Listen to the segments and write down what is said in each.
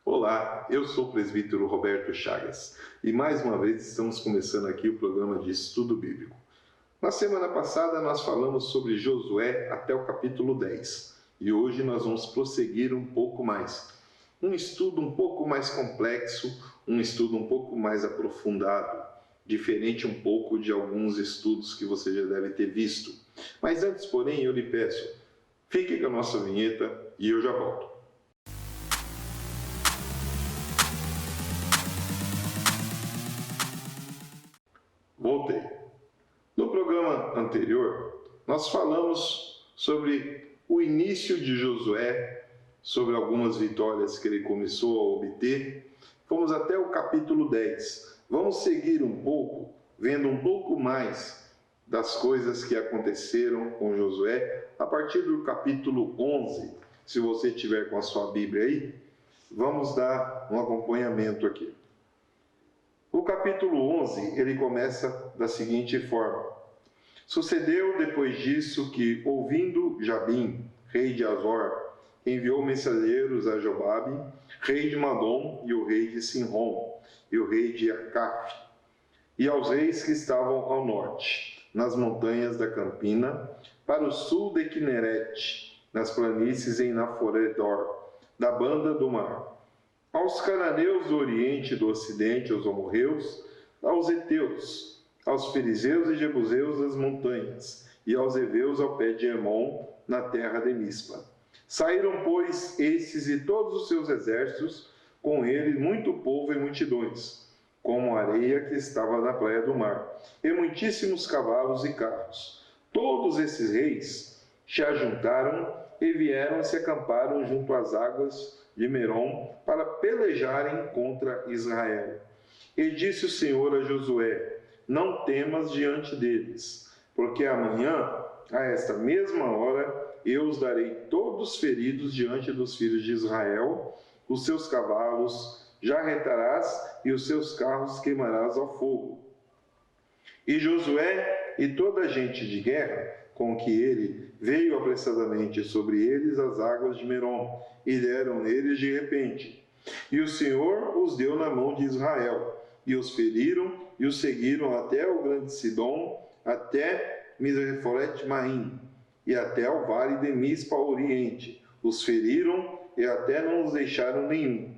Olá, eu sou o presbítero Roberto Chagas e mais uma vez estamos começando aqui o programa de estudo bíblico. Na semana passada nós falamos sobre Josué até o capítulo 10 e hoje nós vamos prosseguir um pouco mais. Um estudo um pouco mais complexo, um estudo um pouco mais aprofundado, diferente um pouco de alguns estudos que você já deve ter visto. Mas antes, porém, eu lhe peço, fique com a nossa vinheta e eu já volto. Voltei. No programa anterior, nós falamos sobre o início de Josué, sobre algumas vitórias que ele começou a obter. Fomos até o capítulo 10. Vamos seguir um pouco, vendo um pouco mais das coisas que aconteceram com Josué, a partir do capítulo 11. Se você tiver com a sua Bíblia aí, vamos dar um acompanhamento aqui. O capítulo 11, ele começa da seguinte forma. Sucedeu depois disso que, ouvindo Jabim, rei de Azor, enviou mensageiros a Jobabe, rei de Madom, e o rei de Sinrom, e o rei de Acaf, e aos reis que estavam ao norte, nas montanhas da Campina, para o sul de Quinerete, nas planícies em Naforedor, da banda do mar, aos cananeus do oriente e do ocidente, aos amorreus, aos heteus, aos fariseus e jebuseus das montanhas, e aos heveus ao pé de Hermon, na terra de Mispa. Saíram, pois, estes e todos os seus exércitos, com ele muito povo e multidões, como a areia que estava na praia do mar, e muitíssimos cavalos e carros. Todos esses reis se ajuntaram e vieram e se acamparam junto às águas de Merom para pelejarem contra Israel. E disse o Senhor a Josué: não temas diante deles, porque amanhã, a esta mesma hora, eu os darei todos feridos diante dos filhos de Israel, os seus cavalos jarretarás e os seus carros queimarás ao fogo. E Josué e toda a gente de guerra com que ele veio apressadamente sobre eles as águas de Merom, e deram neles de repente. E o Senhor os deu na mão de Israel, e os feriram, e os seguiram até o grande Sidom, até Misreforet-Maim, e até o vale de Mispa ao oriente. Os feriram, e até não os deixaram nenhum.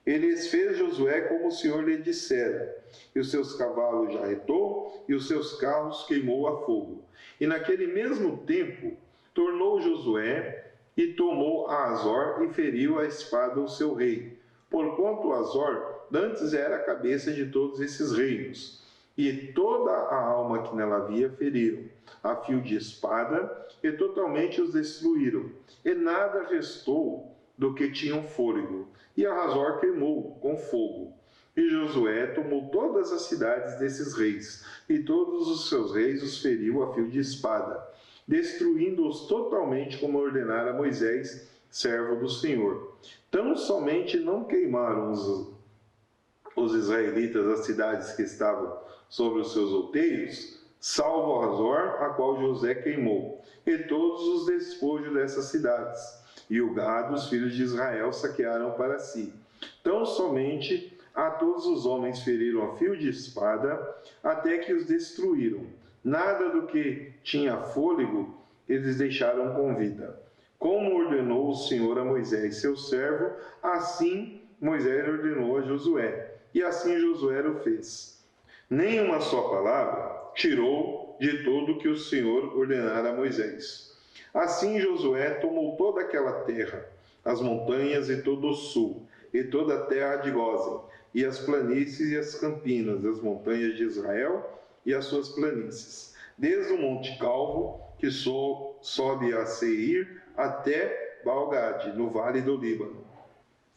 Ele fez Josué como o Senhor lhe dissera, e os seus cavalos jarretou, e os seus carros queimou a fogo. E naquele mesmo tempo, tornou Josué, e tomou a Azor, e feriu a espada o seu rei, porquanto Azor dantes era a cabeça de todos esses reinos. E toda a alma que nela havia feriram, a fio de espada, e totalmente os destruíram, e nada restou do que tinham fôlego, e a Azor queimou com fogo. E Josué tomou todas as cidades desses reis, e todos os seus reis os feriu a fio de espada, destruindo-os totalmente como ordenara Moisés, servo do Senhor. Tão somente não queimaram os israelitas as cidades que estavam sobre os seus outeiros, salvo Azor, a qual Josué queimou, e todos os despojos dessas cidades. E o gado, os filhos de Israel, saquearam para si. Tão somente a todos os homens feriram a fio de espada, até que os destruíram. Nada do que tinha fôlego eles deixaram com vida. Como ordenou o Senhor a Moisés, seu servo, assim Moisés ordenou a Josué. E assim Josué o fez. Nem uma só palavra tirou de tudo que o Senhor ordenara a Moisés. Assim Josué tomou toda aquela terra, as montanhas e todo o sul, e toda a terra de Gósen, e as planícies e as campinas, as montanhas de Israel e as suas planícies, desde o Monte Calvo, que sobe a Seir, até Baal-Gade, no vale do Líbano,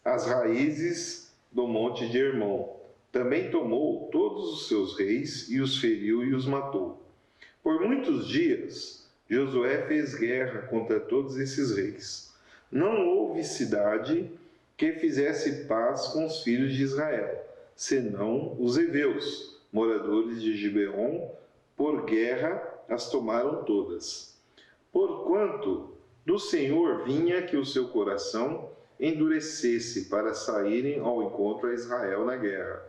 as raízes do monte de Hermon. Também tomou todos os seus reis, e os feriu e os matou. Por muitos dias, Josué fez guerra contra todos esses reis. Não houve cidade que fizesse paz com os filhos de Israel, senão os heveus, moradores de Gibeon, por guerra as tomaram todas. Porquanto do Senhor vinha que o seu coração endurecesse para saírem ao encontro a Israel na guerra,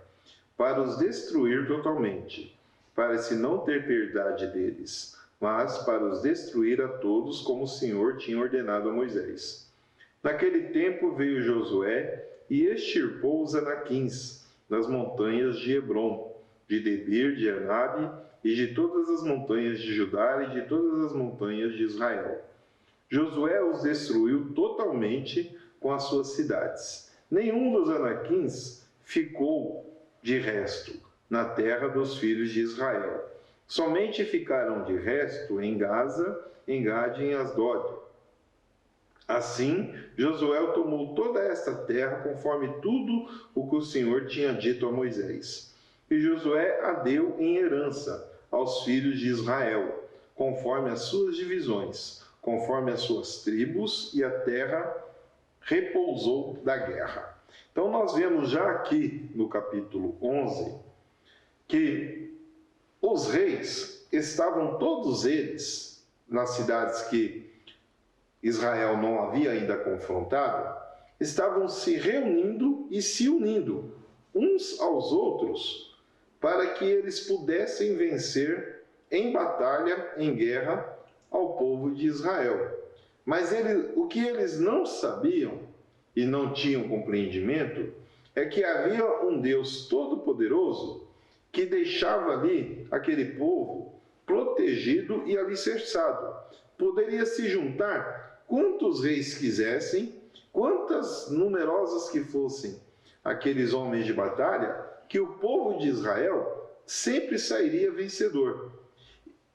para os destruir totalmente, para se não ter piedade deles, mas para os destruir a todos, como o Senhor tinha ordenado a Moisés. Naquele tempo veio Josué e extirpou os anaquins nas montanhas de Hebrom, de Debir, de Anabe, e de todas as montanhas de Judá e de todas as montanhas de Israel. Josué os destruiu totalmente com as suas cidades. Nenhum dos anaquins ficou de resto na terra dos filhos de Israel. Somente ficaram de resto em Gaza, em Gade e em Asdod. Assim, Josué tomou toda esta terra conforme tudo o que o Senhor tinha dito a Moisés. E Josué a deu em herança aos filhos de Israel, conforme as suas divisões, conforme as suas tribos, e a terra repousou da guerra. Então nós vemos já aqui no capítulo 11 que os reis estavam todos eles nas cidades que Israel não havia ainda confrontado, estavam se reunindo e se unindo uns aos outros para que eles pudessem vencer em batalha, em guerra, ao povo de Israel. Mas o que eles não sabiam e não tinham compreendimento é que havia um Deus todo-poderoso que deixava ali aquele povo protegido e alicerçado. Poderia se juntar quantos reis quisessem, quantas numerosas que fossem aqueles homens de batalha, que o povo de Israel sempre sairia vencedor.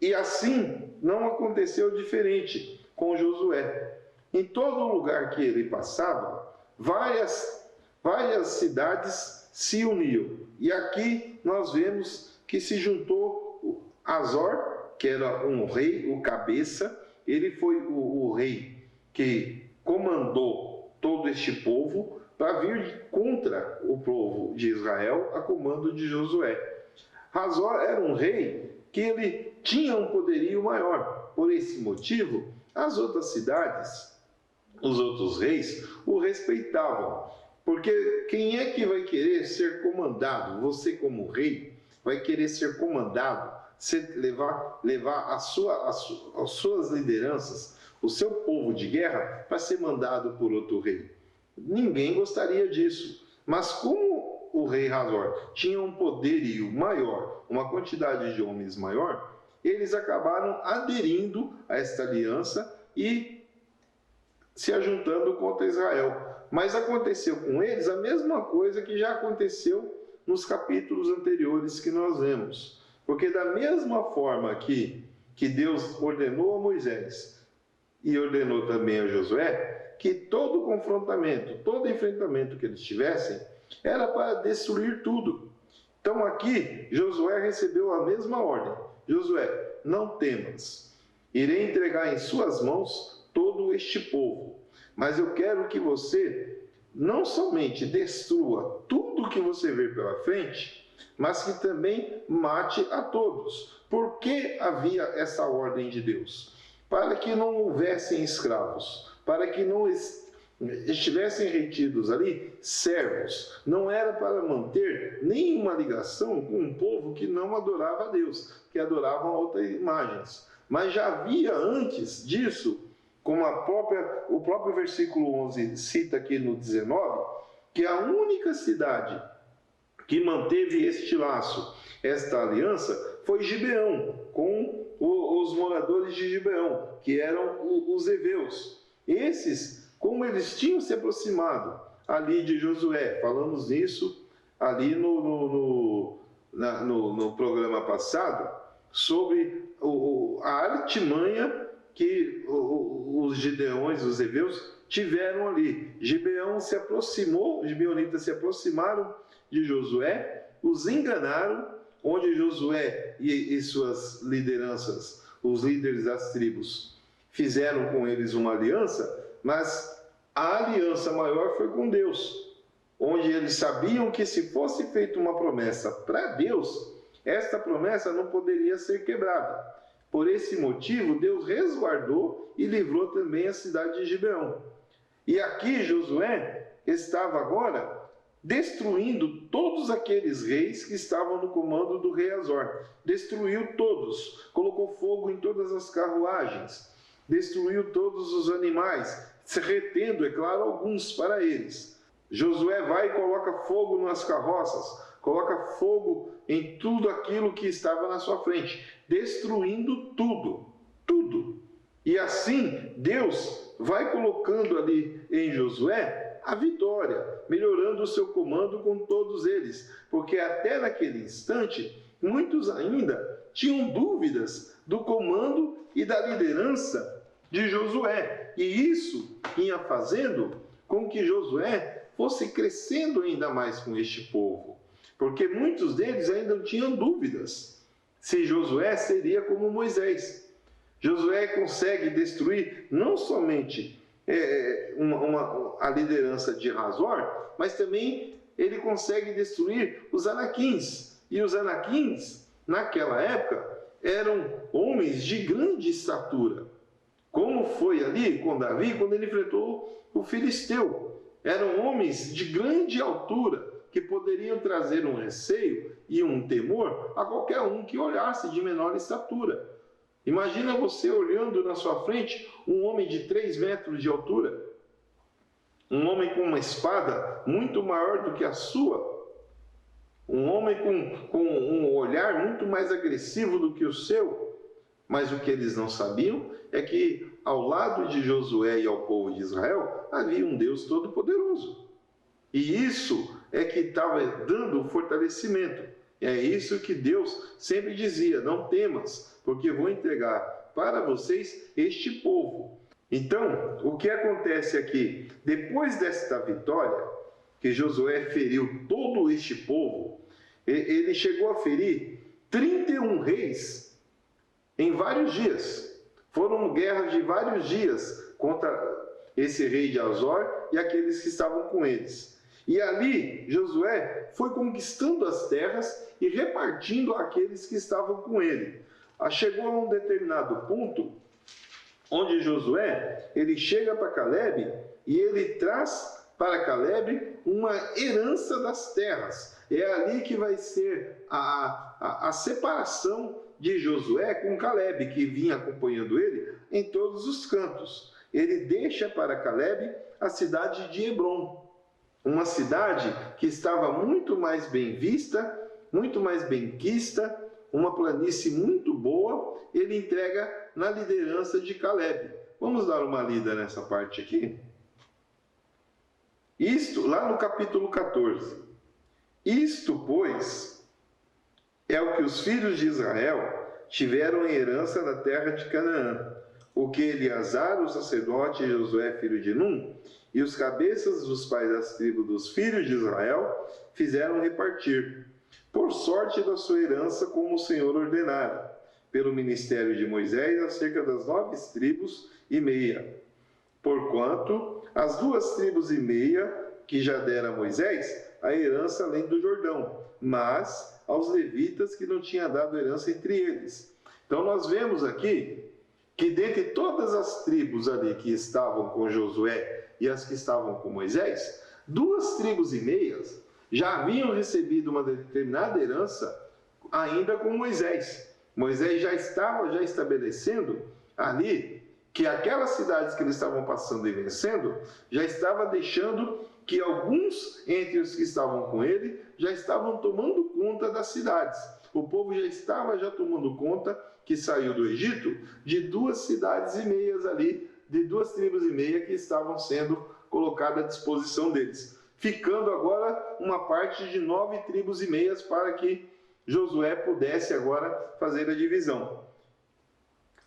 E assim não aconteceu diferente com Josué. Em todo lugar que ele passava, várias cidades se uniam. E aqui nós vemos que se juntou Azor, que era um rei, o cabeça. Ele foi o rei que comandou todo este povo para vir contra o povo de Israel a comando de Josué. Azor era um rei que ele tinha um poderio maior. Por esse motivo, as outras cidades, os outros reis, o respeitavam. Porque quem é que vai querer ser comandado? Você como rei vai querer ser comandado, levar as suas lideranças, o seu povo de guerra, para ser mandado por outro rei. Ninguém gostaria disso. Mas como o rei Azor tinha um poderio maior, uma quantidade de homens maior, eles acabaram aderindo a esta aliança e se ajuntando contra Israel. Mas aconteceu com eles a mesma coisa que já aconteceu nos capítulos anteriores que nós vemos. Porque da mesma forma que Deus ordenou a Moisés e ordenou também a Josué, que todo confrontamento, todo enfrentamento que eles tivessem, era para destruir tudo. Então aqui, Josué recebeu a mesma ordem. Josué, não temas, irei entregar em suas mãos todo este povo. Mas eu quero que você não somente destrua tudo que você vê pela frente, mas que também mate a todos. Por que havia essa ordem de Deus? Para que não houvessem escravos, para que não estivessem retidos ali servos. Não era para manter nenhuma ligação com um povo que não adorava a Deus, que adoravam outras imagens. Mas já havia antes disso, como o próprio versículo 11 cita aqui no 19, que a única cidade que manteve este laço, esta aliança, foi Gibeão, com os moradores de Gibeão, que eram os heveus. Esses, como eles tinham se aproximado ali de Josué, falamos nisso ali no programa passado, sobre a artimanha que os gideões, os heveus, tiveram ali. Gibeonitas se aproximaram de Josué, os enganaram, onde Josué e suas lideranças, os líderes das tribos, fizeram com eles uma aliança, mas a aliança maior foi com Deus, onde eles sabiam que se fosse feita uma promessa para Deus, esta promessa não poderia ser quebrada. Por esse motivo, Deus resguardou e livrou também a cidade de Gibeão. E aqui Josué estava agora destruindo todos aqueles reis que estavam no comando do rei Azor. Destruiu todos, colocou fogo em todas as carruagens, destruiu todos os animais, se retendo, é claro, alguns para eles. Josué vai e coloca fogo nas carroças, coloca fogo em tudo aquilo que estava na sua frente, destruindo tudo, tudo. E assim Deus vai colocando ali em Josué a vitória, melhorando o seu comando com todos eles, porque até naquele instante, muitos ainda tinham dúvidas do comando e da liderança de Josué. E isso ia fazendo com que Josué fosse crescendo ainda mais com este povo, porque muitos deles ainda tinham dúvidas se Josué seria como Moisés. Josué consegue destruir não somente a liderança de Hazor, mas também ele consegue destruir os anaquins. E os anaquins, naquela época, eram homens de grande estatura, como foi ali com Davi quando ele enfrentou o filisteu. Eram homens de grande altura, que poderiam trazer um receio e um temor a qualquer um que olhasse de menor estatura. Imagina você olhando na sua frente um homem de 3 metros de altura, um homem com uma espada muito maior do que a sua, um homem com um olhar muito mais agressivo do que o seu. Mas o que eles não sabiam é que ao lado de Josué e ao povo de Israel havia um Deus todo-poderoso. E isso é que estava dando o fortalecimento. É isso que Deus sempre dizia: não temas, porque vou entregar para vocês este povo. Então, o que acontece aqui? Depois desta vitória, que Josué feriu todo este povo, ele chegou a ferir 31 reis em vários dias. Foram guerras de vários dias contra esse rei de Azor e aqueles que estavam com eles. E ali, Josué foi conquistando as terras e repartindo aqueles que estavam com ele. Chegou a um determinado ponto, onde Josué, ele chega para Caleb e ele traz para Caleb uma herança das terras. É ali que vai ser a separação de Josué com Caleb, que vinha acompanhando ele em todos os cantos. Ele deixa para Caleb a cidade de Hebrom, uma cidade que estava muito mais bem vista, muito mais bem quista, uma planície muito boa. Ele entrega na liderança de Caleb. Vamos dar uma lida nessa parte aqui? Isto, lá no capítulo 14. Isto, pois, é o que os filhos de Israel tiveram em herança na terra de Canaã, o que Eleazar, o sacerdote, e Josué, filho de Num, e os cabeças dos pais das tribos dos filhos de Israel fizeram repartir, por sorte da sua herança, como o Senhor ordenara, pelo ministério de Moisés, acerca das 9 tribos e meia. Porquanto as 2 tribos e meia que já dera a Moisés a herança além do Jordão, mas aos levitas que não tinha dado herança entre eles. Então nós vemos aqui que dentre todas as tribos ali que estavam com Josué e as que estavam com Moisés, 2 tribos e meias já haviam recebido uma determinada herança ainda com Moisés. Moisés já estava estabelecendo ali que aquelas cidades que eles estavam passando e vencendo, já estava deixando que alguns entre os que estavam com ele já estavam tomando conta das cidades. O povo já estava tomando conta, que saiu do Egito, de 2 cidades e meias ali, de 2 tribos e meia que estavam sendo colocadas à disposição deles. Ficando agora uma parte de 9 tribos e meias para que Josué pudesse agora fazer a divisão.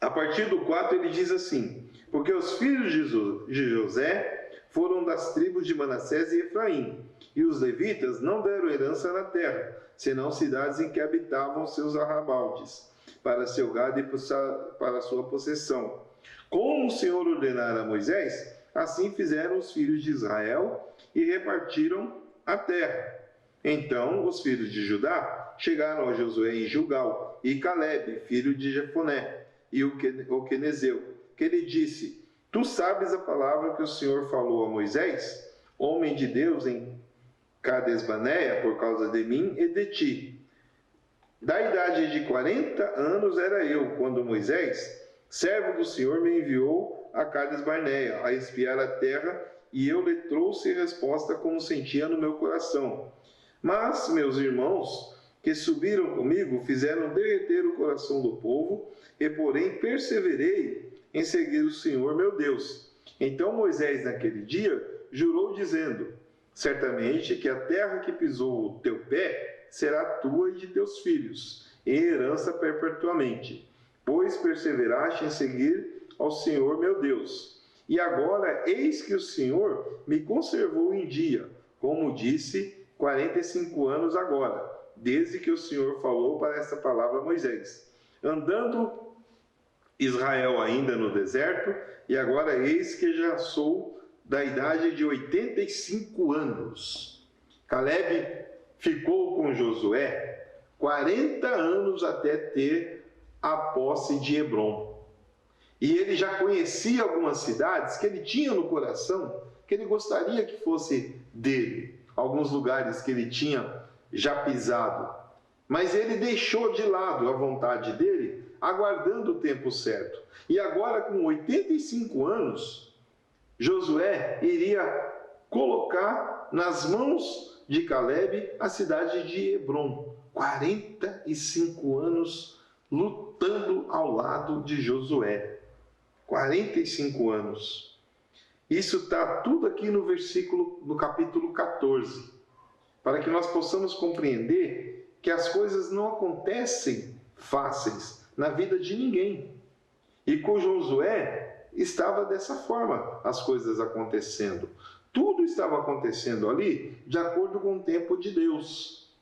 A partir do 4 ele diz assim: porque os filhos de José foram das tribos de Manassés e Efraim, e os levitas não deram herança na terra, senão cidades em que habitavam seus arrabaldes, para seu gado e para sua possessão. Como o Senhor ordenara a Moisés, assim fizeram os filhos de Israel e repartiram a terra. Então os filhos de Judá chegaram a Josué em Gilgal, e Caleb, filho de Jefoné, e o quenezeu, que lhe disse: Tu sabes a palavra que o Senhor falou a Moisés, homem de Deus, em Cades-Barneia, por causa de mim e de ti. Da idade de 40 anos era eu, quando Moisés, servo do Senhor, me enviou a Cades-Barneia, a espiar a terra, e eu lhe trouxe resposta como sentia no meu coração. Mas meus irmãos, que subiram comigo, fizeram derreter o coração do povo, e porém perseverei em seguir o Senhor meu Deus. Então Moisés, naquele dia, jurou dizendo, certamente que a terra que pisou o teu pé será tua e de teus filhos, em herança perpetuamente, pois perseveraste em seguir ao Senhor meu Deus. E agora, eis que o Senhor me conservou em dia, como disse, 45 anos agora, desde que o Senhor falou para esta palavra a Moisés. Andando Israel ainda no deserto, e agora eis que já sou da idade de 85 anos. Caleb ficou com Josué 40 anos até ter a posse de Hebrom. E ele já conhecia algumas cidades que ele tinha no coração, que ele gostaria que fosse dele. Alguns lugares que ele tinha já pisado. Mas ele deixou de lado a vontade dele, aguardando o tempo certo. E agora, com 85 anos, Josué iria colocar nas mãos de Caleb a cidade de Hebrom. 45 anos lutando ao lado de Josué. 45 anos. Isso está tudo aqui no capítulo 14, para que nós possamos compreender que as coisas não acontecem fáceis na vida de ninguém. E com Josué estava dessa forma as coisas acontecendo. Tudo estava acontecendo ali de acordo com o tempo de Deus.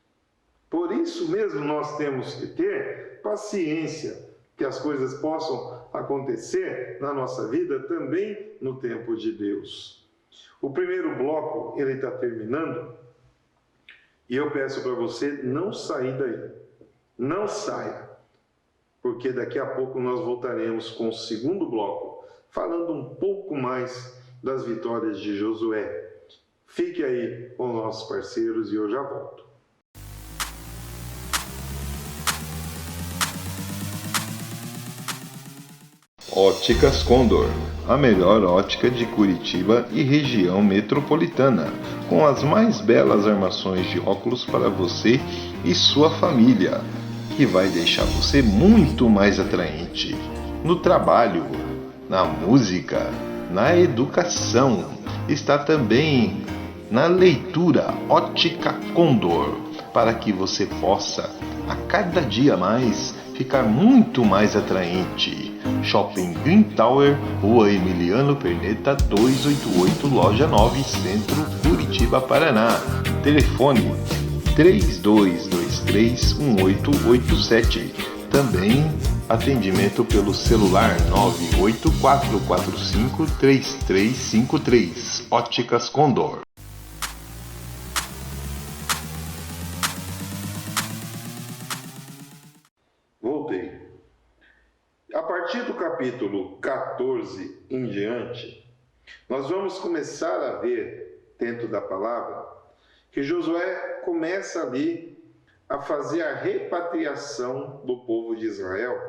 Por isso mesmo nós temos que ter paciência, que as coisas possam acontecer na nossa vida também no tempo de Deus. O primeiro bloco, ele está terminando, e eu peço para você não sair daí. Não saia, porque daqui a pouco nós voltaremos com o segundo bloco, falando um pouco mais das vitórias de Josué. Fique aí com nossos parceiros e eu já volto. Óticas Condor, a melhor ótica de Curitiba e região metropolitana, com as mais belas armações de óculos para você e sua família, que vai deixar você muito mais atraente no trabalho, na música, na educação. Está também na leitura Ótica Condor, para que você possa a cada dia mais ficar muito mais atraente. Shopping Green Tower, Rua Emiliano Perneta 288, Loja 9, Centro, Curitiba, Paraná. Telefone 32231887. Também atendimento pelo celular 984453353. Óticas Condor. Voltei. A partir do capítulo 14 em diante, nós vamos começar a ver, dentro da palavra, que Josué começa ali a fazer a repatriação do povo de Israel,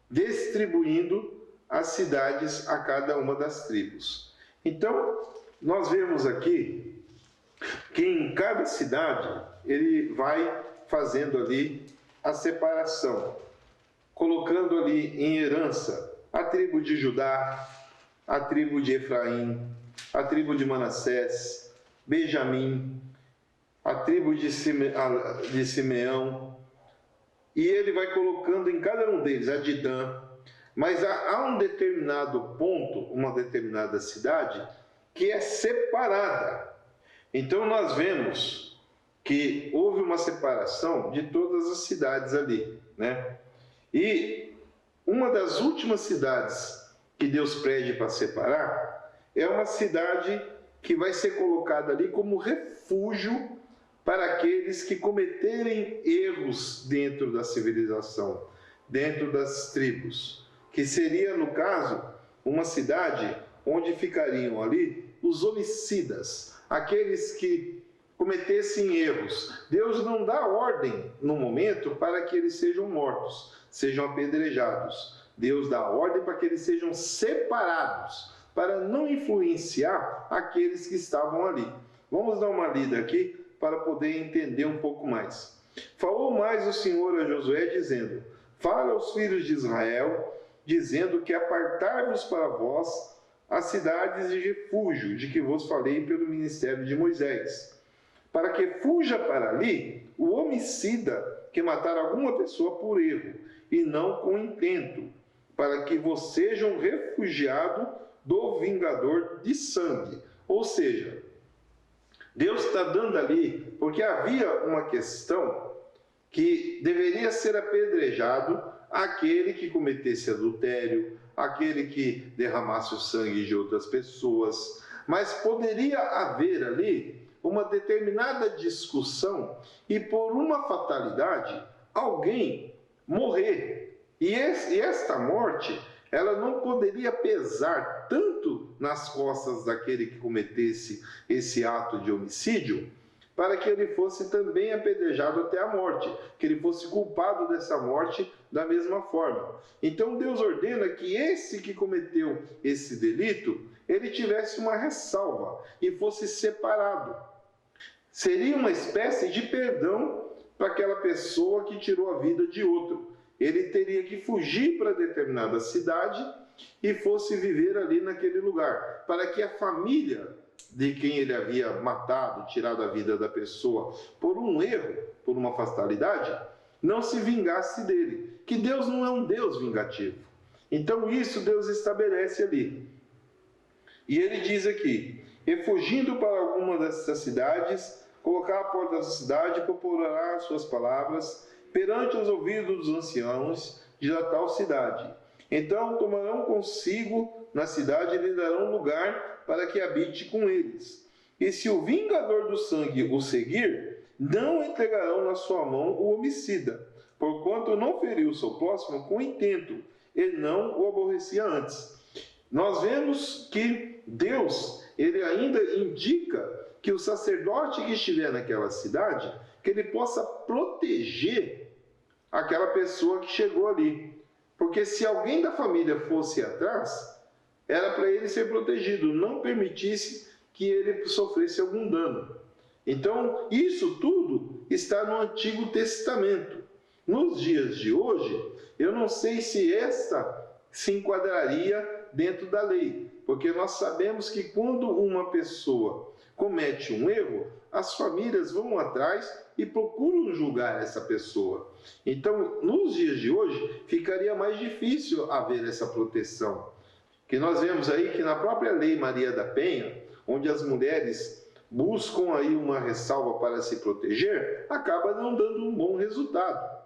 distribuindo as cidades a cada uma das tribos. Então, nós vemos aqui que em cada cidade ele vai fazendo ali a separação, colocando ali em herança a tribo de Judá, a tribo de Efraim, a tribo de Manassés, Benjamim, a tribo de Simeão, e ele vai colocando em cada um deles, a de Dan. Mas há um determinado ponto, uma determinada cidade, que é separada. Então nós vemos que houve uma separação de todas as cidades ali, né? E uma das últimas cidades que Deus pede para separar é uma cidade que vai ser colocada ali como refúgio para aqueles que cometerem erros dentro da civilização, dentro das tribos, que seria, no caso, uma cidade onde ficariam ali os homicidas, aqueles que cometessem erros. Deus não dá ordem no momento para que eles sejam mortos, sejam apedrejados. Deus dá ordem para que eles sejam separados, para não influenciar aqueles que estavam ali. Vamos dar uma lida aqui para poder entender um pouco mais. Falou mais o Senhor a Josué, dizendo: fala aos filhos de Israel, dizendo que apartai-vos para vós as cidades de refúgio, de que vos falei pelo ministério de Moisés, para que fuja para ali o homicida que matar alguma pessoa por erro, e não com intento, para que vos sejam refugiado do vingador de sangue. Ou seja, Deus está dando ali, porque havia uma questão que deveria ser apedrejado aquele que cometesse adultério, aquele que derramasse o sangue de outras pessoas, mas poderia haver ali uma determinada discussão e por uma fatalidade alguém morrer. E esta morte, ela não poderia pesar tanto nas costas daquele que cometesse esse ato de homicídio, para que ele fosse também apedrejado até a morte, que ele fosse culpado dessa morte da mesma forma. Então Deus ordena que esse que cometeu esse delito, ele tivesse uma ressalva e fosse separado. Seria uma espécie de perdão para aquela pessoa que tirou a vida de outro. Ele teria que fugir para determinada cidade e fosse viver ali naquele lugar, para que a família de quem ele havia matado, tirado a vida da pessoa por um erro, por uma fatalidade, não se vingasse dele. Que Deus não é um Deus vingativo. Então isso Deus estabelece ali. E ele diz aqui: e fugindo para alguma dessas cidades, colocar a porta da cidade, proporará as suas palavras perante os ouvidos dos anciãos de tal cidade. Então tomarão consigo na cidade e lhe darão lugar para que habite com eles. E se o vingador do sangue o seguir, não entregarão na sua mão o homicida, porquanto não feriu o seu próximo com intento, e não o aborrecia antes. Nós vemos que Deus, ele ainda indica que o sacerdote que estiver naquela cidade, que ele possa proteger aquela pessoa que chegou ali. Porque se alguém da família fosse atrás, era para ele ser protegido, não permitisse que ele sofresse algum dano. Então, isso tudo está no Antigo Testamento. Nos dias de hoje, eu não sei se esta se enquadraria dentro da lei, porque nós sabemos que quando uma pessoa comete um erro, as famílias vão atrás e procuram julgar essa pessoa. Então, nos dias de hoje, ficaria mais difícil haver essa proteção. Que nós vemos aí que na própria Lei Maria da Penha, onde as mulheres buscam aí uma ressalva para se proteger, acaba não dando um bom resultado.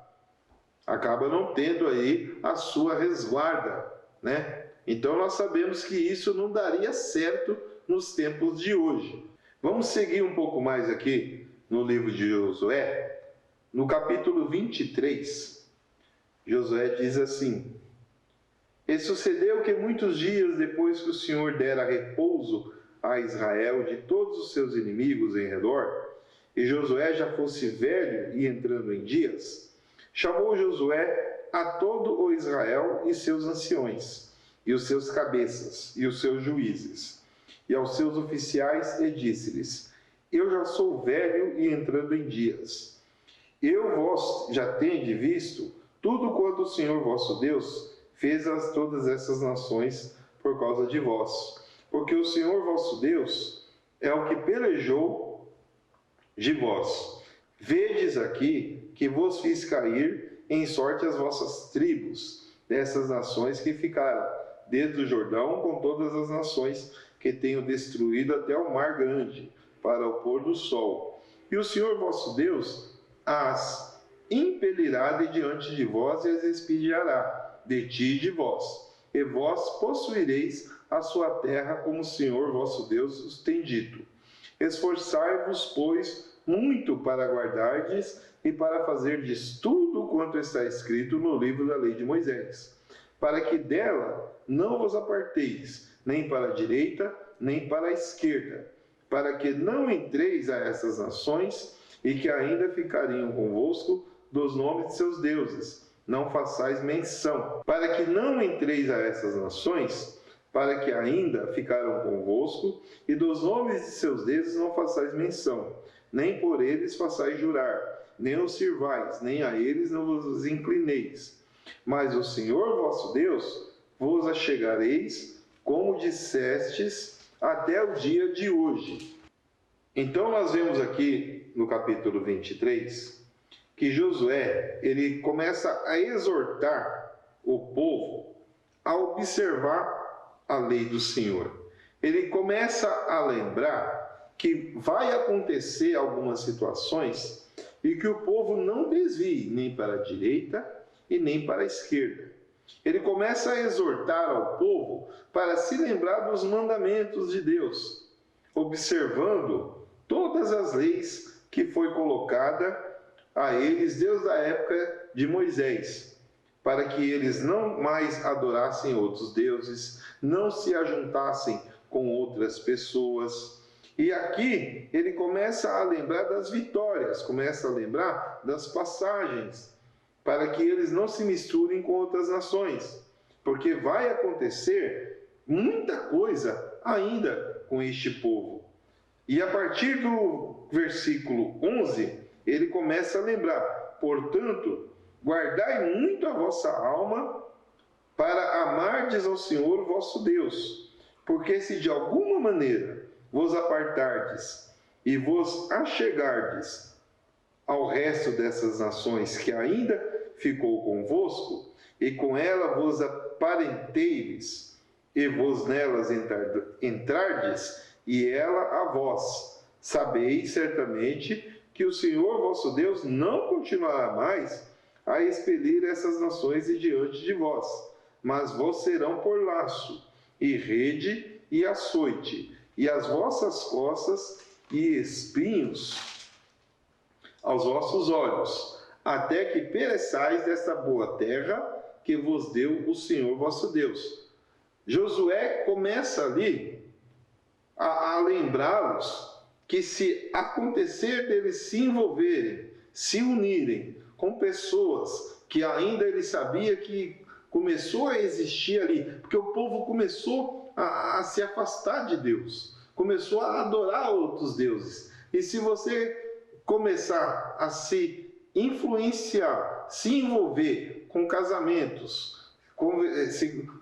Acaba não tendo aí a sua resguarda, né? Então nós sabemos que isso não daria certo nos tempos de hoje. Vamos seguir um pouco mais aqui no livro de Josué, no capítulo 23. Josué diz assim: e sucedeu que muitos dias depois que o Senhor dera repouso a Israel de todos os seus inimigos em redor, e Josué já fosse velho e entrando em dias, chamou Josué a todo o Israel e seus anciões, e os seus cabeças, e os seus juízes, e aos seus oficiais, e disse-lhes: eu já sou velho e entrando em dias. Eu vos já tende visto tudo quanto o Senhor vosso Deus fez a todas essas nações por causa de vós. Porque o Senhor vosso Deus é o que pelejou de vós. Vedes aqui que vos fiz cair em sorte as vossas tribos, dessas nações que ficaram, desde o Jordão, com todas as nações que tenho destruído até o mar grande, para o pôr do sol. E o Senhor vosso Deus as impelirá de diante de vós e as expediará de ti e de vós, e vós possuireis a sua terra como o Senhor vosso Deus os tem dito. Esforçai-vos, pois, muito para guardardes e para fazerdes tudo quanto está escrito no livro da lei de Moisés, para que dela não vos aparteis, nem para a direita, nem para a esquerda, para que não entreis a essas nações e que ainda ficariam convosco dos nomes de seus deuses. Não façais menção, para que não entreis a essas nações, para que ainda ficaram convosco, e dos nomes de seus deuses não façais menção, nem por eles façais jurar, nem os sirvais, nem a eles não vos inclineis. Mas o Senhor vosso Deus vos achegareis, como dissestes, até o dia de hoje. Então nós vemos aqui no capítulo 23, que Josué, ele começa a exortar o povo a observar a lei do Senhor. Ele começa a lembrar que vai acontecer algumas situações e que o povo não desvie nem para a direita e nem para a esquerda. Ele começa a exortar ao povo para se lembrar dos mandamentos de Deus, observando todas as leis que foi colocada a eles desde a época de Moisés, para que eles não mais adorassem outros deuses, não se ajuntassem com outras pessoas. E aqui ele começa a lembrar das vitórias, começa a lembrar das passagens, para que eles não se misturem com outras nações, porque vai acontecer muita coisa ainda com este povo. E a partir do versículo 11, ele começa a lembrar: portanto, guardai muito a vossa alma para amardes ao Senhor vosso Deus, porque se de alguma maneira vos apartardes e vos achegardes ao resto dessas nações que ainda ficou convosco, e com ela vos aparenteis, e vos nelas entrardes, e ela a vós, sabeis certamente que o Senhor vosso Deus não continuará mais a expelir essas nações de diante de vós, mas vos serão por laço, e rede, e açoite, e as vossas costas, e espinhos aos vossos olhos, até que pereçais desta boa terra que vos deu o Senhor vosso Deus. Josué começa ali a lembrá-los que se acontecer deles se envolverem, se unirem com pessoas que ainda ele sabia que começou a existir ali, porque o povo começou a se afastar de Deus, começou a adorar outros deuses. E se você começar a se influenciar, se envolver com casamentos,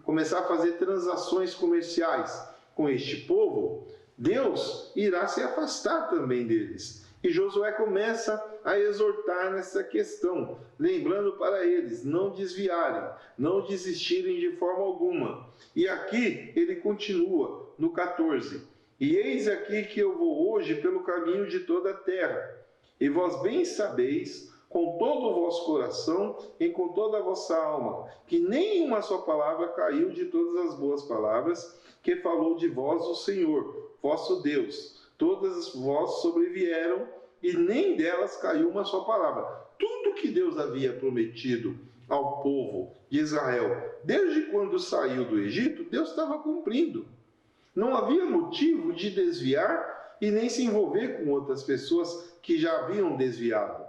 começar a fazer transações comerciais com este povo, Deus irá se afastar também deles. E Josué começa a exortar nessa questão, lembrando para eles não desviarem, não desistirem de forma alguma. E aqui ele continua no 14: e eis aqui que eu vou hoje pelo caminho de toda a terra, e vós bem sabeis, com todo o vosso coração e com toda a vossa alma, que nenhuma só palavra caiu de todas as boas palavras que falou de vós o Senhor, vosso Deus. Todas vós sobrevieram, e nem delas caiu uma só palavra. Tudo que Deus havia prometido ao povo de Israel, desde quando saiu do Egito, Deus estava cumprindo. Não havia motivo de desviar e nem se envolver com outras pessoas que já haviam desviado.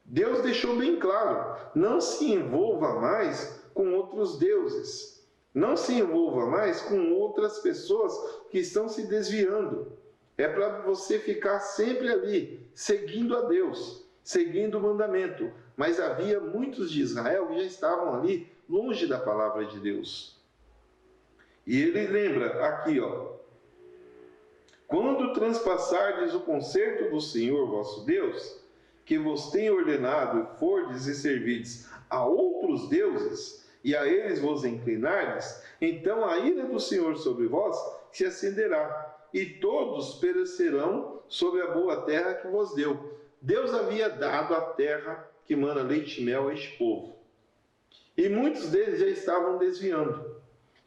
Deus deixou bem claro: não se envolva mais com outros deuses. Não se envolva mais com outras pessoas que estão se desviando. É para você ficar sempre ali, seguindo a Deus, seguindo o mandamento. Mas havia muitos de Israel que já estavam ali, longe da palavra de Deus. E ele lembra aqui, quando transpassardes o concerto do Senhor vosso Deus, que vos tem ordenado, e fordes e servides a outros deuses, e a eles vos inclinardes, então a ira do Senhor sobre vós se acenderá, e todos perecerão sobre a boa terra que vos deu. Deus havia dado a terra que mana leite e mel a este povo. E muitos deles já estavam desviando,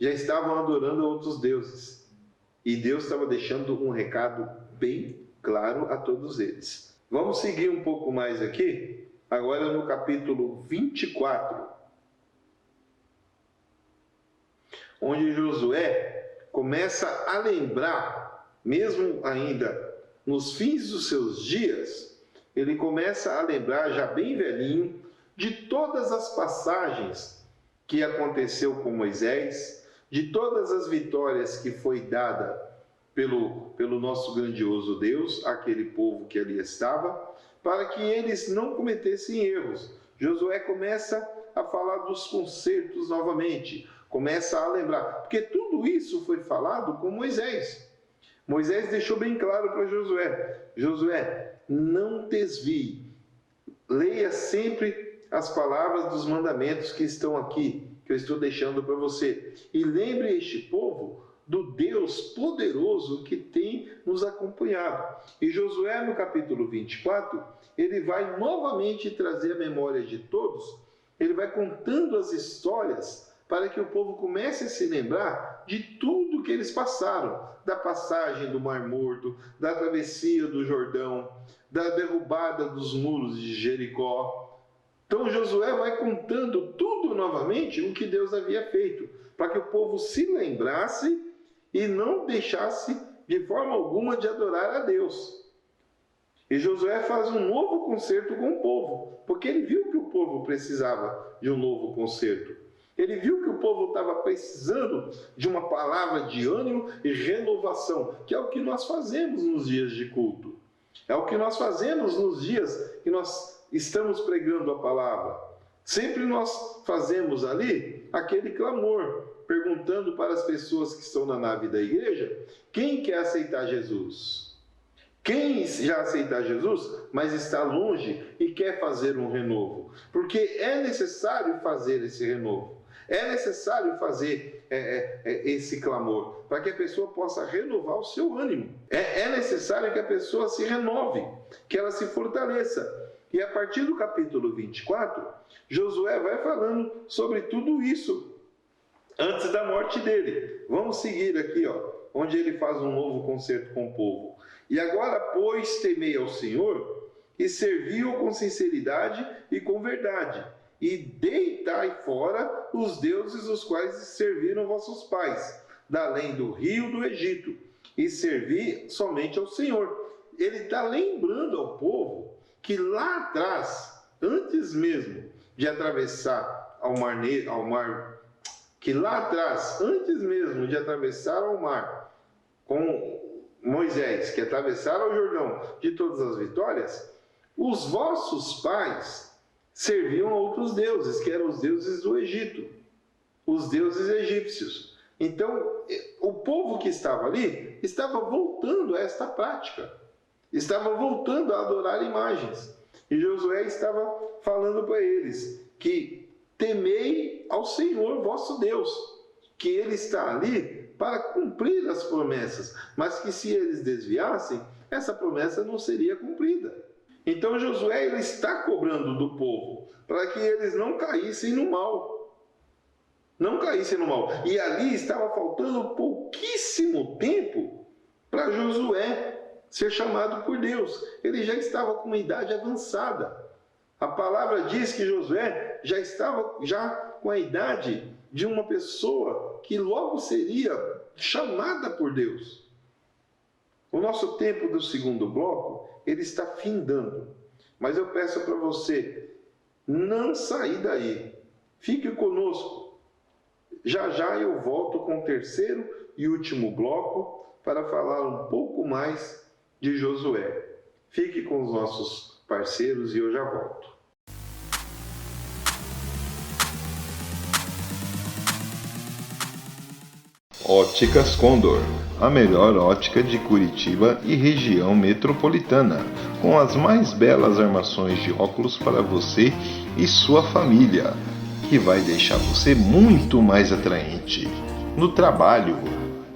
já estavam adorando a outros deuses. E Deus estava deixando um recado bem claro a todos eles. Vamos seguir um pouco mais aqui, agora no capítulo 24, onde Josué começa a lembrar, mesmo ainda nos fins dos seus dias, ele começa a lembrar, já bem velhinho, de todas as passagens que aconteceu com Moisés, de todas as vitórias que foi dada pelo nosso grandioso Deus, aquele povo que ali estava, para que eles não cometessem erros. Josué começa a falar dos concertos novamente, começa a lembrar, porque tudo isso foi falado com Moisés. Moisés deixou bem claro para Josué: Josué, não desvie, leia sempre as palavras dos mandamentos que estão aqui, que eu estou deixando para você, e lembre este povo do Deus poderoso que tem nos acompanhado. E Josué, no capítulo 24, ele vai novamente trazer a memória de todos, ele vai contando as histórias para que o povo comece a se lembrar de tudo que eles passaram, da passagem do Mar Morto, da travessia do Jordão, da derrubada dos muros de Jericó. Então Josué vai contando tudo novamente o que Deus havia feito, para que o povo se lembrasse e não deixasse de forma alguma de adorar a Deus. E Josué faz um novo concerto com o povo, porque ele viu que o povo precisava de um novo concerto. Ele viu que o povo estava precisando de uma palavra de ânimo e renovação, que é o que nós fazemos nos dias de culto. É o que nós fazemos nos dias que nós estamos pregando a palavra. Sempre nós fazemos ali aquele clamor, perguntando para as pessoas que estão na nave da igreja, quem quer aceitar Jesus? Quem já aceitar Jesus, mas está longe e quer fazer um renovo? Porque é necessário fazer esse renovo. É necessário fazer esse clamor, para que a pessoa possa renovar o seu ânimo. É necessário que a pessoa se renove, que ela se fortaleça. E a partir do capítulo 24, Josué vai falando sobre tudo isso, antes da morte dele. Vamos seguir aqui, onde ele faz um novo concerto com o povo. E agora, pois, temei ao Senhor e servi-o com sinceridade e com verdade. E deitai fora os deuses os quais serviram vossos pais, da além do rio do Egito, e servi somente ao Senhor. Ele está lembrando ao povo que lá atrás, antes mesmo de atravessar ao mar, que lá atrás, antes mesmo de atravessar ao mar, com Moisés, que atravessaram o Jordão de todas as vitórias, os vossos pais serviam a outros deuses, que eram os deuses do Egito, os deuses egípcios. Então, o povo que estava ali estava voltando a esta prática, estava voltando a adorar imagens. E Josué estava falando para eles que temei ao Senhor vosso Deus, que Ele está ali para cumprir as promessas, mas que se eles desviassem, essa promessa não seria cumprida. Então Josué ele está cobrando do povo, para que eles não caíssem no mal. Não caíssem no mal. E ali estava faltando pouquíssimo tempo para Josué ser chamado por Deus. Ele já estava com uma idade avançada. A palavra diz que Josué já estava com a idade de uma pessoa que logo seria chamada por Deus. O nosso tempo do segundo bloco, ele está findando. Mas eu peço para você não sair daí. Fique conosco. Já já eu volto com o terceiro e último bloco para falar um pouco mais de Josué. Fique com os nossos parceiros e eu já volto. Óticas Condor, a melhor ótica de Curitiba e região metropolitana, com as mais belas armações de óculos para você e sua família, que vai deixar você muito mais atraente no trabalho,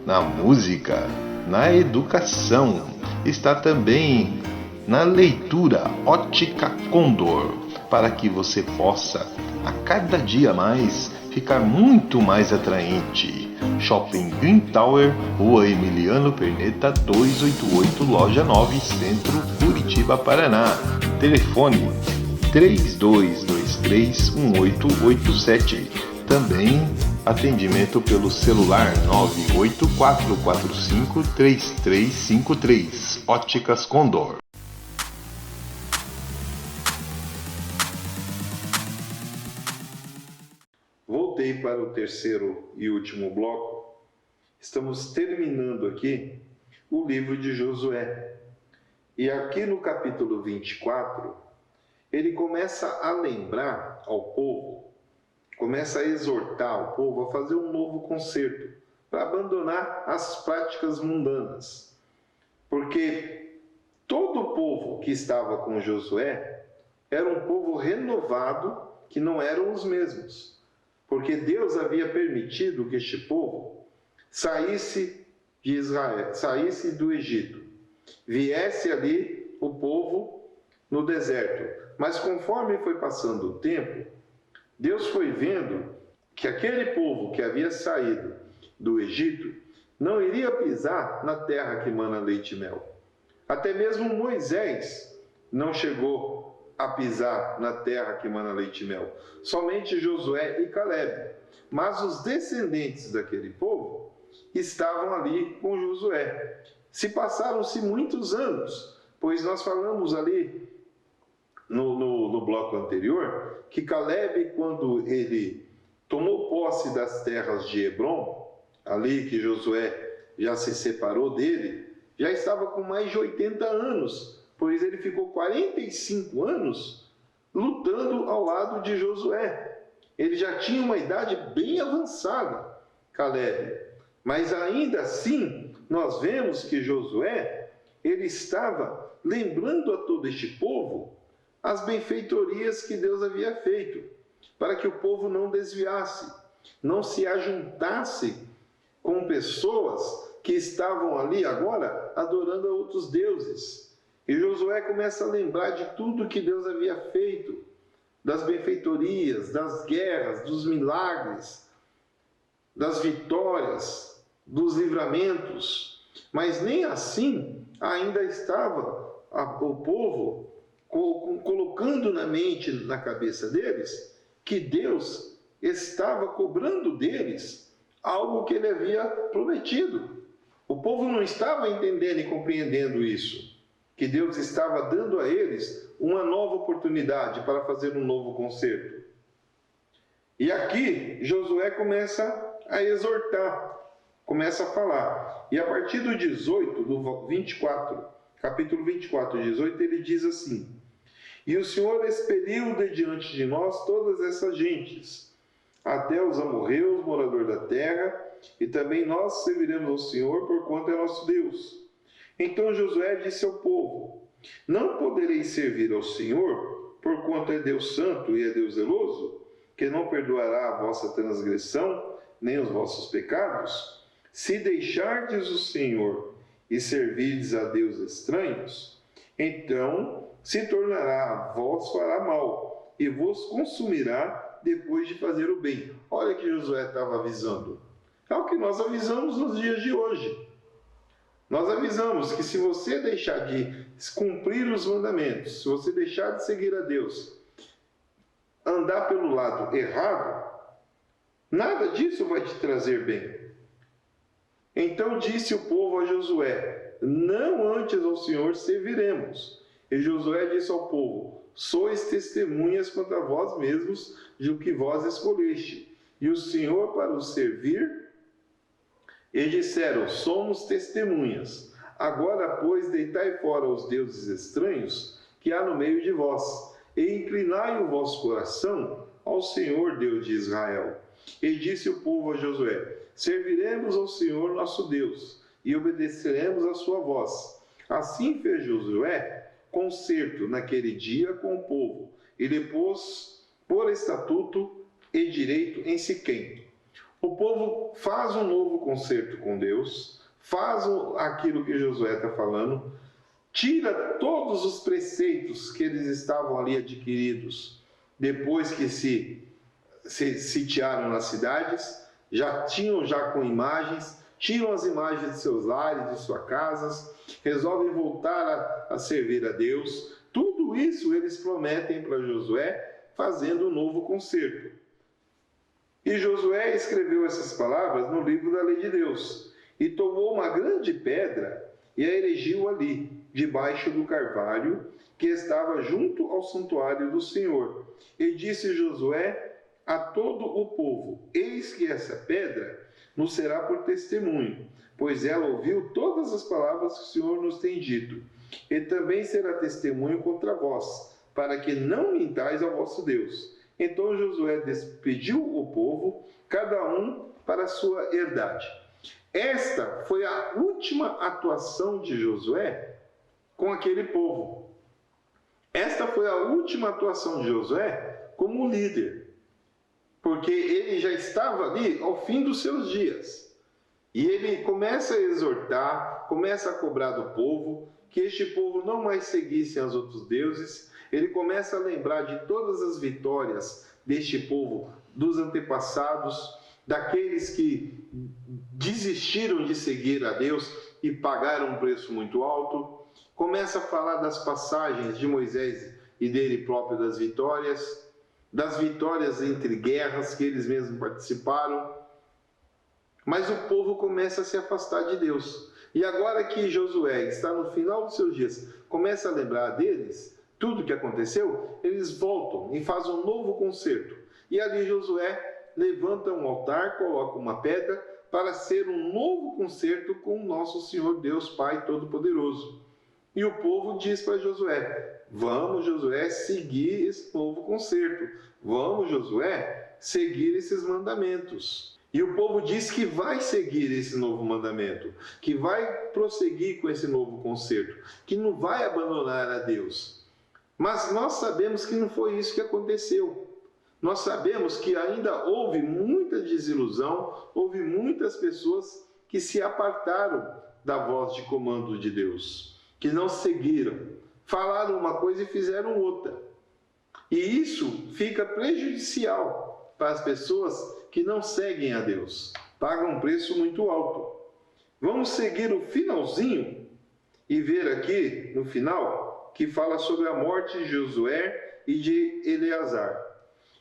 na música, na educação. Está também na leitura Ótica Condor, para que você possa a cada dia mais ficar muito mais atraente. Shopping Green Tower, Rua Emiliano Perneta 288, Loja 9, Centro, Curitiba, Paraná. Telefone 32231887. Também Atendimento pelo celular 98445-3353. Óticas Condor. Voltei para o terceiro e último bloco. Estamos terminando aqui o livro de Josué. E aqui no capítulo 24, ele começa a lembrar ao povo, começa a exortar o povo a fazer um novo concerto, para abandonar as práticas mundanas. Porque todo o povo que estava com Josué era um povo renovado, que não eram os mesmos. Porque Deus havia permitido que este povo saísse de Israel, saísse do Egito, viesse ali o povo no deserto. Mas conforme foi passando o tempo, Deus foi vendo que aquele povo que havia saído do Egito não iria pisar na terra que mana leite e mel. Até mesmo Moisés não chegou a pisar na terra que mana leite e mel. Somente Josué e Calebe. Mas os descendentes daquele povo estavam ali com Josué. Se passaram-se muitos anos, pois nós falamos ali no bloco anterior que Calebe, quando ele tomou posse das terras de Hebrom, ali que Josué já se separou dele, já estava com mais de 80 anos, pois ele ficou 45 anos lutando ao lado de Josué. Ele já tinha uma idade bem avançada, Calebe. Mas ainda assim, nós vemos que Josué, ele estava lembrando a todo este povo as benfeitorias que Deus havia feito, para que o povo não desviasse, não se ajuntasse com pessoas que estavam ali agora adorando a outros deuses. E Josué começa a lembrar de tudo que Deus havia feito, das benfeitorias, das guerras, dos milagres, das vitórias, dos livramentos. Mas nem assim ainda estava o povo colocando na mente, na cabeça deles, que Deus estava cobrando deles algo que ele havia prometido. O povo não estava entendendo e compreendendo isso, que Deus estava dando a eles uma nova oportunidade para fazer um novo concerto. E aqui Josué começa a exortar, começa a falar. E a partir do 18, do 24, capítulo 24, 18, ele diz assim: E o Senhor expeliu de diante de nós todas essas gentes, até os amorreus, morador da terra, e também nós serviremos ao Senhor, porquanto é nosso Deus. Então Josué disse ao povo: Não podereis servir ao Senhor, porquanto é Deus santo e é Deus zeloso, que não perdoará a vossa transgressão, nem os vossos pecados? Se deixardes o Senhor e servirdes a deuses estranhos, então se tornará a vós fará mal, e vos consumirá depois de fazer o bem. Olha que Josué estava avisando. É o que nós avisamos nos dias de hoje. Nós avisamos que se você deixar de cumprir os mandamentos, se você deixar de seguir a Deus, andar pelo lado errado, nada disso vai te trazer bem. Então disse o povo a Josué: Não antes ao Senhor serviremos. E Josué disse ao povo: Sois testemunhas contra vós mesmos de o que vós escolheste, e o Senhor para o servir. E disseram: Somos testemunhas. Agora, pois, deitai fora os deuses estranhos que há no meio de vós, e inclinai o vosso coração ao Senhor Deus de Israel. E disse o povo a Josué: Serviremos ao Senhor nosso Deus, e obedeceremos a sua voz. Assim fez Josué concerto naquele dia com o povo, e lhe pôs por estatuto e direito em Siquém. O povo faz um novo concerto com Deus, faz aquilo que Josué está falando, tira todos os preceitos que eles estavam ali adquiridos depois que se sitiaram nas cidades, já tinham com imagens, tiram as imagens de seus lares, de suas casas, resolvem voltar a servir a Deus. Tudo isso eles prometem para Josué, fazendo um novo concerto. E Josué escreveu essas palavras no livro da lei de Deus, e tomou uma grande pedra e a erigiu ali, debaixo do carvalho, que estava junto ao santuário do Senhor. E disse Josué a todo o povo: eis que essa pedra nos será por testemunho, pois ela ouviu todas as palavras que o Senhor nos tem dito. E também será testemunho contra vós, para que não mintais ao vosso Deus. Então Josué despediu o povo, cada um para a sua herdade. Esta foi a última atuação de Josué com aquele povo. Esta foi a última atuação de Josué como líder, porque ele já estava ali ao fim dos seus dias. E ele começa a exortar, começa a cobrar do povo, que este povo não mais seguisse aos outros deuses. Ele começa a lembrar de todas as vitórias deste povo, dos antepassados, daqueles que desistiram de seguir a Deus e pagaram um preço muito alto. Começa a falar das passagens de Moisés e dele próprio das vitórias entre guerras que eles mesmos participaram. Mas o povo começa a se afastar de Deus. E agora que Josué está no final dos seus dias, começa a lembrar deles tudo o que aconteceu, eles voltam e fazem um novo concerto. E ali Josué levanta um altar, coloca uma pedra para ser um novo concerto com o nosso Senhor Deus Pai Todo-Poderoso. E o povo diz para Josué: vamos, Josué, seguir esse novo concerto. Vamos, Josué, seguir esses mandamentos. E o povo diz que vai seguir esse novo mandamento, que vai prosseguir com esse novo concerto, que não vai abandonar a Deus. Mas nós sabemos que não foi isso que aconteceu. Nós sabemos que ainda houve muita desilusão, houve muitas pessoas que se apartaram da voz de comando de Deus, que não seguiram, falaram uma coisa e fizeram outra. E isso fica prejudicial para as pessoas que não seguem a Deus, pagam um preço muito alto. Vamos seguir o finalzinho e ver aqui no final que fala sobre a morte de Josué e de Eleazar.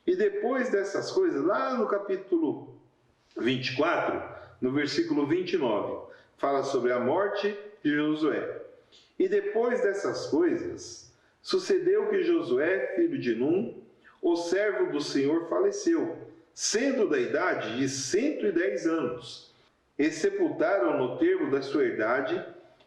E depois dessas coisas, lá no capítulo 24, no versículo 29, fala sobre a morte de Josué. E depois dessas coisas, sucedeu que Josué, filho de Num, o servo do Senhor, faleceu, sendo da idade de 110 anos. E sepultaram no termo da sua idade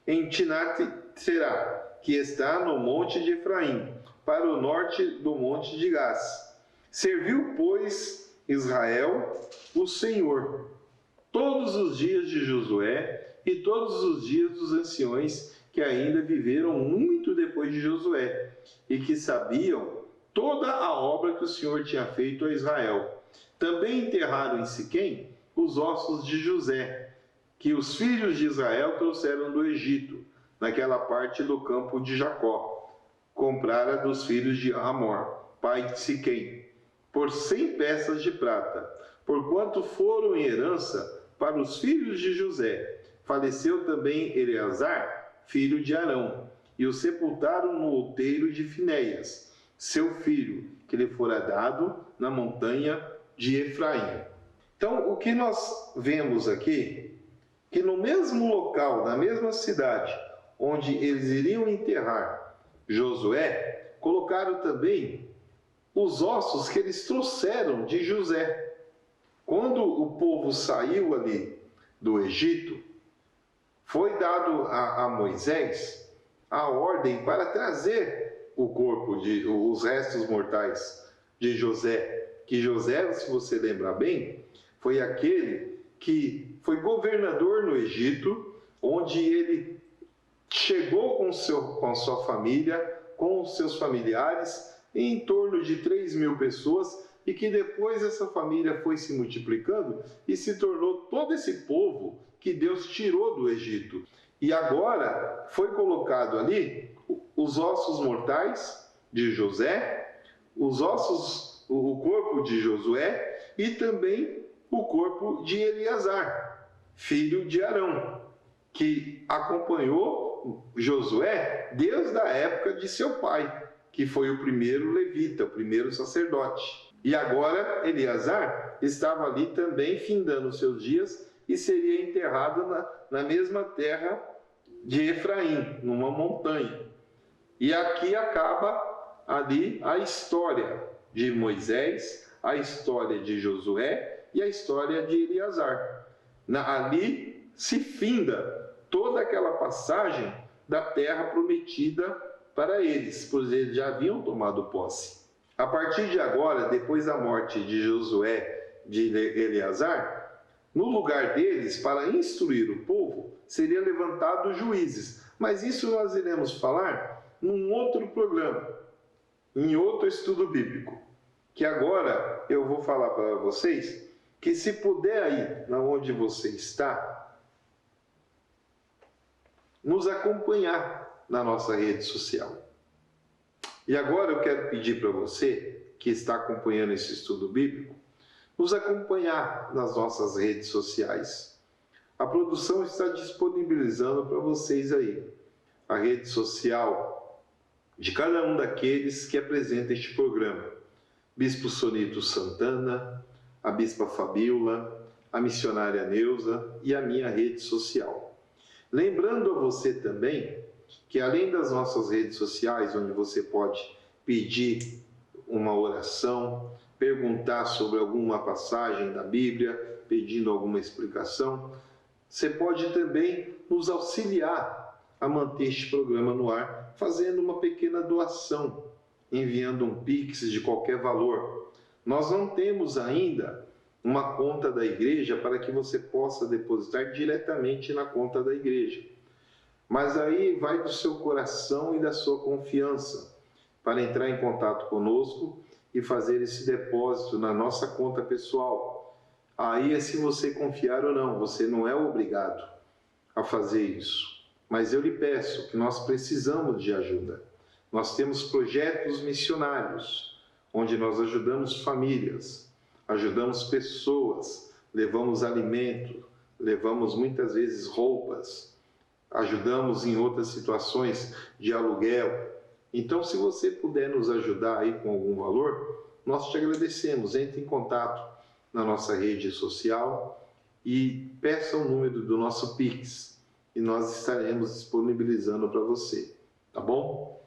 em Timnat-Será, que está no monte de Efraim, para o norte do monte de Gás. Serviu, pois, Israel o Senhor todos os dias de Josué e todos os dias dos anciões que ainda viveram muito depois de Josué e que sabiam toda a obra que o Senhor tinha feito a Israel. Também enterraram em Siquém os ossos de José, que os filhos de Israel trouxeram do Egito, naquela parte do campo de Jacó, comprara dos filhos de Hamor, pai de Siquém, por 100 peças de prata, porquanto foram em herança para os filhos de José. Faleceu também Eleazar, filho de Arão, e o sepultaram no outeiro de Finéias, seu filho, que lhe fora dado na montanha de Efraim. Então, o que nós vemos aqui, que no mesmo local, na mesma cidade, onde eles iriam enterrar Josué, colocaram também os ossos que eles trouxeram de José. Quando o povo saiu ali do Egito, foi dado a Moisés a ordem para trazer o corpo, os restos mortais de José. Que José, se você lembrar bem, foi aquele que foi governador no Egito, onde ele chegou com a sua família, com os seus familiares, em torno de 3.000 pessoas, e que depois essa família foi se multiplicando e se tornou todo esse povo que Deus tirou do Egito. E agora foi colocado ali os ossos mortais de José, o corpo de Josué e também o corpo de Eleazar, filho de Arão, que acompanhou Josué desde a época de seu pai, que foi o primeiro levita, o primeiro sacerdote. E agora Eleazar estava ali também findando seus dias e seria enterrado na mesma terra de Efraim, numa montanha. E aqui acaba ali a história de Moisés, a história de Josué e a história de Eleazar. Ali se finda toda aquela passagem da terra prometida para eles, pois eles já haviam tomado posse. A partir de agora, depois da morte de Josué, de Eleazar, no lugar deles, para instruir o povo, seriam levantados juízes. Mas isso nós iremos falar num outro programa, em outro estudo bíblico. Que agora eu vou falar para vocês que se puder aí, na onde você está, nos acompanhar na nossa rede social. E agora eu quero pedir para você, que está acompanhando esse estudo bíblico, nos acompanhar nas nossas redes sociais. A produção está disponibilizando para vocês aí a rede social de cada um daqueles que apresenta este programa. Bispo Sonito Santana, a Bispa Fabíola, a missionária Neuza e a minha rede social. Lembrando a você também que além das nossas redes sociais, onde você pode pedir uma oração, perguntar sobre alguma passagem da Bíblia, pedindo alguma explicação, você pode também nos auxiliar a manter este programa no ar, fazendo uma pequena doação, enviando um Pix de qualquer valor. Nós não temos ainda uma conta da igreja para que você possa depositar diretamente na conta da igreja. Mas aí vai do seu coração e da sua confiança para entrar em contato conosco e fazer esse depósito na nossa conta pessoal. Aí é se você confiar ou não, você não é obrigado a fazer isso. Mas eu lhe peço que nós precisamos de ajuda. Nós temos projetos missionários, onde nós ajudamos famílias, ajudamos pessoas, levamos alimento, levamos muitas vezes roupas, ajudamos em outras situações de aluguel. Então, se você puder nos ajudar aí com algum valor, nós te agradecemos. Entre em contato na nossa rede social e peça o número do nosso Pix e nós estaremos disponibilizando para você, tá bom?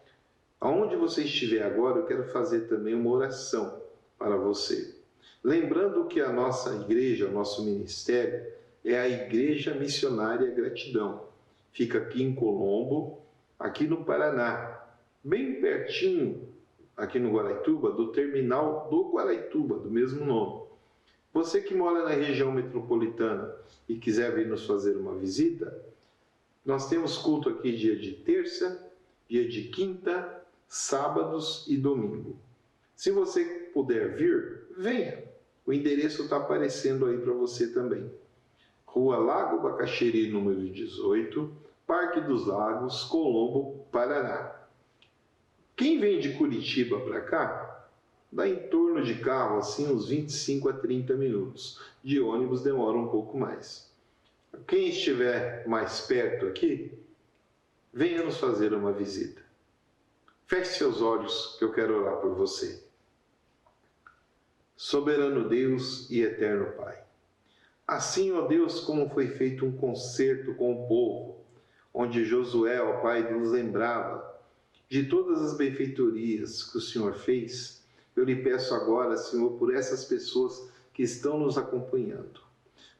Aonde você estiver agora, eu quero fazer também uma oração para você. Lembrando que a nossa igreja, o nosso ministério, é a Igreja Missionária Gratidão. Fica aqui em Colombo, aqui no Paraná, bem pertinho, aqui no Guaraituba, do terminal do Guaraituba, do mesmo nome. Você que mora na região metropolitana e quiser vir nos fazer uma visita, nós temos culto aqui dia de terça, dia de quinta, sábados e domingo. Se você puder vir, venha. O endereço está aparecendo aí para você também. Rua Lago Bacaxeri, número 18, Parque dos Lagos, Colombo, Paraná. Quem vem de Curitiba para cá, dá em torno de carro assim uns 25 a 30 minutos. De ônibus demora um pouco mais. Quem estiver mais perto aqui, venha nos fazer uma visita. Feche seus olhos que eu quero orar por você. Soberano Deus e eterno Pai. Assim, ó Deus, como foi feito um concerto com o povo, onde Josué, ó Pai, nos lembrava de todas as benfeitorias que o Senhor fez, eu lhe peço agora, Senhor, por essas pessoas que estão nos acompanhando.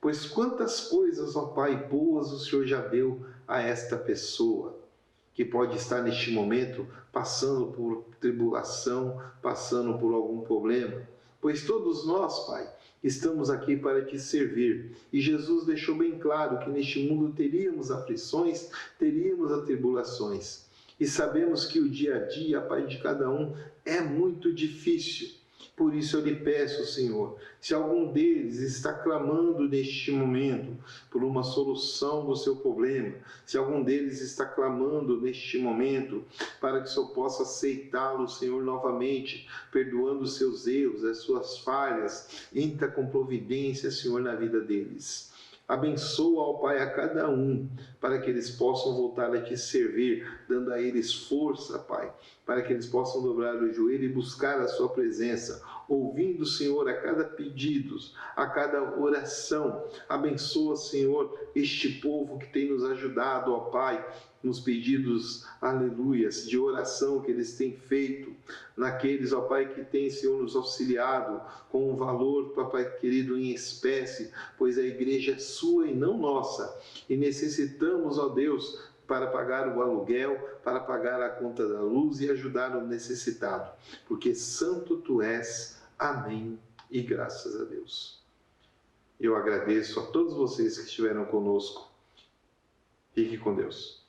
Pois quantas coisas, ó Pai, boas o Senhor já deu a esta pessoa, que pode estar neste momento passando por tribulação, passando por algum problema. Pois todos nós, Pai, estamos aqui para te servir. E Jesus deixou bem claro que neste mundo teríamos aflições, teríamos atribulações. E sabemos que o dia a dia, Pai, de cada um é muito difícil. Por isso eu lhe peço, Senhor, se algum deles está clamando neste momento por uma solução do seu problema, se algum deles está clamando neste momento para que o Senhor possa aceitá-lo, Senhor, novamente, perdoando os seus erros, as suas falhas, entra com providência, Senhor, na vida deles. Abençoa, ó Pai, a cada um, para que eles possam voltar a te servir dando a eles força, Pai, para que eles possam dobrar o joelho e buscar a sua presença, ouvindo, Senhor, a cada pedido, a cada oração. Abençoa, Senhor, este povo que tem nos ajudado, ó Pai, nos pedidos, aleluias, de oração que eles têm feito, naqueles, ó Pai, que tem, Senhor, nos auxiliado com um valor, Papai querido, em espécie, pois a igreja é sua e não nossa, e necessitamos, ó Deus, para pagar o aluguel, para pagar a conta da luz e ajudar o necessitado, porque santo Tu és, amém, e graças a Deus. Eu agradeço a todos vocês que estiveram conosco. Fique com Deus.